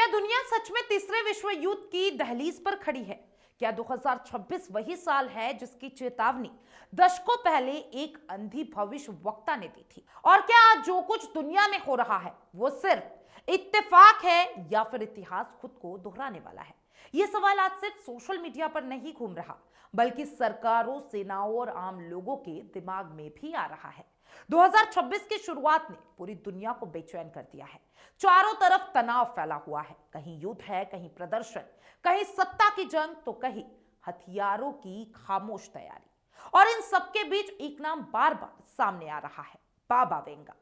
क्या दुनिया सच में तीसरे विश्व युद्ध की दहलीज पर खड़ी है? क्या 2026 वही साल है जिसकी चेतावनी दशकों पहले एक अंधी भविष्यवक्ता ने दी थी? और क्या आज जो कुछ दुनिया में हो रहा है वो सिर्फ इत्तेफाक है या फिर इतिहास खुद को दोहराने वाला है? ये सवाल आज सिर्फ सोशल मीडिया पर नहीं घूम रहा, बल्कि सरकारों, सेनाओं और आम लोगों के दिमाग में भी आ रहा है। 2026 की शुरुआत ने पूरी दुनिया को बेचैन कर दिया है। चारों तरफ तनाव फैला हुआ है। कहीं युद्ध है, कहीं प्रदर्शन, कहीं सत्ता की जंग, तो कहीं हथियारों की खामोश तैयारी। और इन सबके बीच एक नाम बार बार सामने आ रहा है, बाबा वेंगा।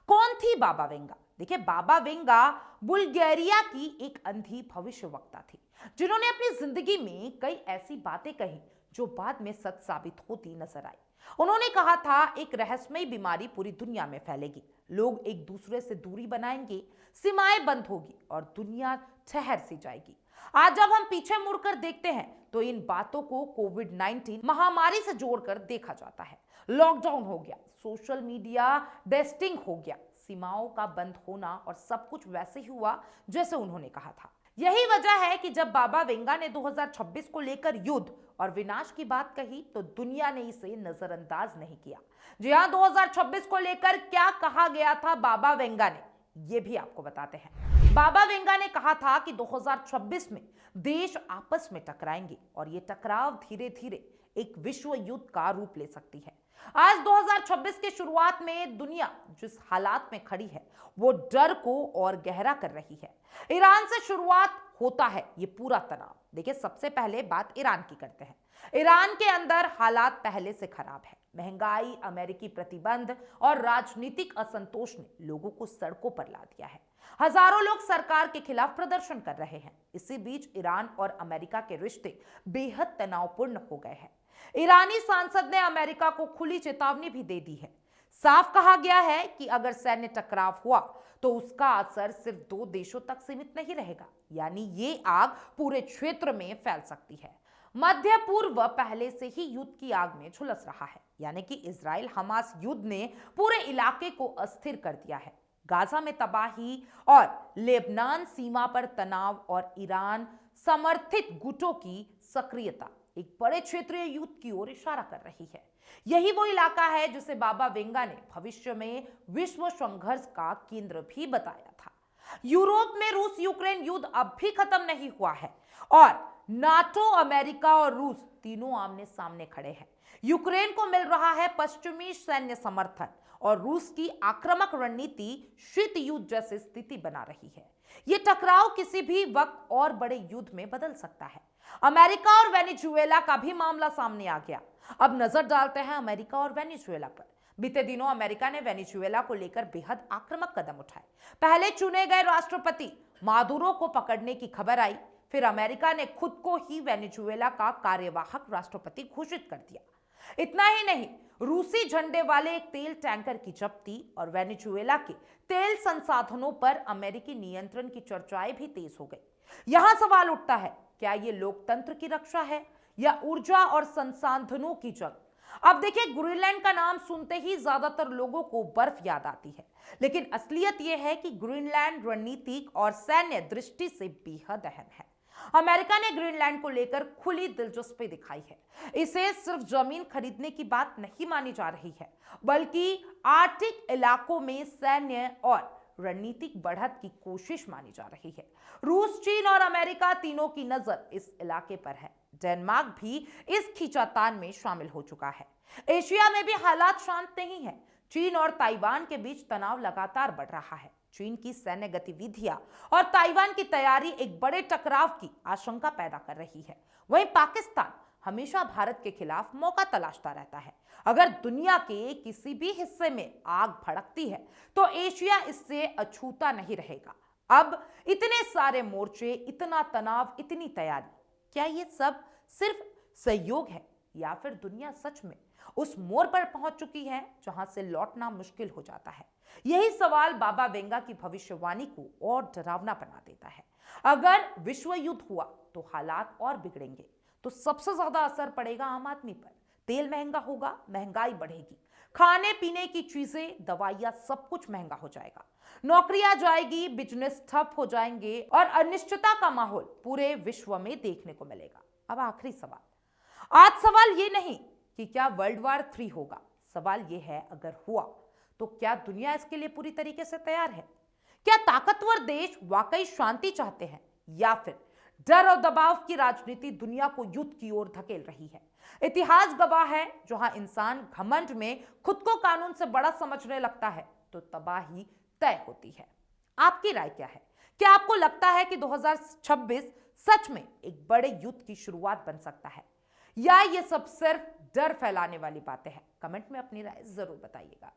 कौन थी बाबा वेंगा? देखिए, बाबा वेंगा बुल्गारिया की एक अंधी भविष्यवक्ता थी, जिन्होंने अपनी जिंदगी में कई ऐसी बातें कही जो बाद में सच साबित होती नजर आई। उन्होंने कहा था, एक रहस्यमयी बीमारी पूरी दुनिया में फैलेगी, लोग एक दूसरे से दूरी बनाएंगे, सीमाएं बंद होगी और दुनिया ठहर सी जाएगी। आज जब हम पीछे मुड़कर देखते हैं तो इन बातों को कोविड-19 महामारी से जोड़कर देखा जाता है। लॉकडाउन हो गया, सोशल मीडिया डेस्टिंग हो गया, सीमाओं का बंद होना, और सब कुछ वैसे ही हुआ जैसे उन्होंने कहा था। यही वजह है कि जब बाबा वेंगा ने 2026 को लेकर युद्ध और विनाश की बात कही तो दुनिया ने इसे नजरअंदाज नहीं किया। जी हां, 2026 को लेकर क्या कहा गया था बाबा वेंगा ने, ये भी आपको बताते हैं। बाबा वेंगा ने कहा था कि 2026 में देश आपस में टकराएंगे और ये टकराव धीरे धीरे एक विश्व युद्ध का रूप ले सकती है। आज 2026 की शुरुआत में दुनिया जिस हालात में खड़ी है वो डर को और गहरा कर रही है। ईरान से शुरुआत होता है ये पूरा तनाव। देखिए, सबसे पहले बात ईरान की करते हैं। ईरान के अंदर हालात पहले से खराब है। महंगाई, अमेरिकी प्रतिबंध और राजनीतिक असंतोष ने लोगों को सड़कों पर ला दिया है। हजारों लोग सरकार के खिलाफ प्रदर्शन कर रहे हैं। इसी बीच ईरान और अमेरिका के रिश्ते बेहद तनावपूर्ण हो गए हैं। ईरानी सांसद ने अमेरिका को खुली चेतावनी भी दे दी है। साफ कहा गया है कि अगर सैन्य टकराव हुआ तो उसका असर सिर्फ 2 देशों तक सीमित नहीं रहेगा, यानी ये आग पूरे क्षेत्र में फैल सकती है। मध्य पूर्व पहले से ही युद्ध की आग में झुलस रहा है, यानी कि इजराइल हमास युद्ध ने पूरे इलाके को अस्थिर कर दिया है। गाजा में तबाही और लेबनान सीमा पर तनाव और ईरान समर्थित गुटों की सक्रियता एक बड़े क्षेत्रीय युद्ध की ओर इशारा कर रही है। यही वो इलाका है जिसे बाबा वेंगा ने भविष्य में विश्व संघर्ष का केंद्र भी बताया था। यूरोप में रूस यूक्रेन युद्ध अब भी खत्म नहीं हुआ है और नाटो, अमेरिका और रूस तीनों आमने सामने खड़े हैं। यूक्रेन को मिल रहा है पश्चिमी सैन्य समर्थन और रूस की आक्रामक रणनीति शीत युद्ध जैसी स्थिति बना रही है। ये टकराव किसी भी वक्त और बड़े युद्ध में बदल सकता है। अमेरिका और वेनेजुएला का भी मामला सामने आ गया। अब नजर डालते हैं अमेरिका और वेनेजुएला पर। बीते दिनों अमेरिका ने वेनेजुएला को लेकर बेहद आक्रामक कदम उठाए। पहले चुने गए राष्ट्रपति मादुरो को पकड़ने की खबर आई, फिर अमेरिका ने खुद को ही वेनेजुएला का कार्यवाहक राष्ट्रपति घोषित कर दिया। इतना ही नहीं, रूसी झंडे वाले एक तेल टैंकर की जब्ती और वेनेजुएला के तेल संसाधनों पर अमेरिकी नियंत्रण की चर्चाएं भी तेज हो गई। यहां सवाल उठता है, क्या ये लोकतंत्र की रक्षा है या ऊर्जा और संसाधनों की जंग? अब देखिए, ग्रीनलैंड का नाम सुनते ही ज्यादातर लोगों को बर्फ याद आती है, लेकिन असलियत यह है कि ग्रीनलैंड रणनीतिक और सैन्य दृष्टि से बेहद अहम है। अमेरिका ने ग्रीनलैंड को लेकर खुली दिलचस्पी दिखाई है। इसे सिर्फ जमीन खरीदने की बात नहीं मानी जा रही है, बल्कि आर्कटिक इलाकों में सैन्य और रणनीतिक बढ़त की कोशिश मानी जा रही है। रूस, चीन और अमेरिका तीनों की नजर इस इलाके पर है। डेनमार्क भी इस खींचातान में शामिल हो चुका है। एशिया में भी हालात शांत नहीं है। चीन और ताइवान के बीच तनाव लगातार बढ़ रहा है। चीन की सैन्य गतिविधियां और ताइवान की तैयारी एक बड़े टकराव की आशंका पैदा कर रही है। वहीं पाकिस्तान हमेशा भारत के खिलाफ मौका तलाशता रहता है। अगर दुनिया के किसी भी हिस्से में आग भड़कती है तो एशिया इससे अछूता नहीं रहेगा। अब इतने सारे मोर्चे, इतना तनाव, इतनी तैयारी, क्या ये सब सिर्फ सहयोग है या फिर दुनिया सच में उस मोड़ पर पहुंच चुकी है जहां से लौटना मुश्किल हो जाता है? यही सवाल बाबा वेंगा की भविष्यवाणी को और डरावना बना देता है। अगर विश्व युद्ध हुआ तो हालात और बिगड़ेंगे, तो सबसे ज्यादा असर पड़ेगा आम आदमी पर। तेल महंगा होगा, महंगाई बढ़ेगी, खाने पीने की चीजें, दवाइयां, सब कुछ महंगा हो जाएगा। नौकरियां जाएगी, बिजनेस ठप हो जाएंगे और अनिश्चितता का माहौल पूरे विश्व में देखने को मिलेगा। अब आखिरी सवाल, आज सवाल ये नहीं कि क्या वर्ल्ड वॉर 3 होगा, सवाल ये है अगर हुआ तो क्या दुनिया इसके लिए पूरी तरीके से तैयार है? क्या ताकतवर देश वाकई शांति चाहते हैं या फिर डर और दबाव की राजनीति दुनिया को युद्ध की ओर धकेल रही है? इतिहास गवाह है, जहां इंसान घमंड में खुद को कानून से बड़ा समझने लगता है तो तबाही तय होती है। आपकी राय क्या है? क्या आपको लगता है कि 2026 सच में एक बड़े युद्ध की शुरुआत बन सकता है या ये सब सिर्फ डर फैलाने वाली बातें हैं? कमेंट में अपनी राय जरूर बताइएगा।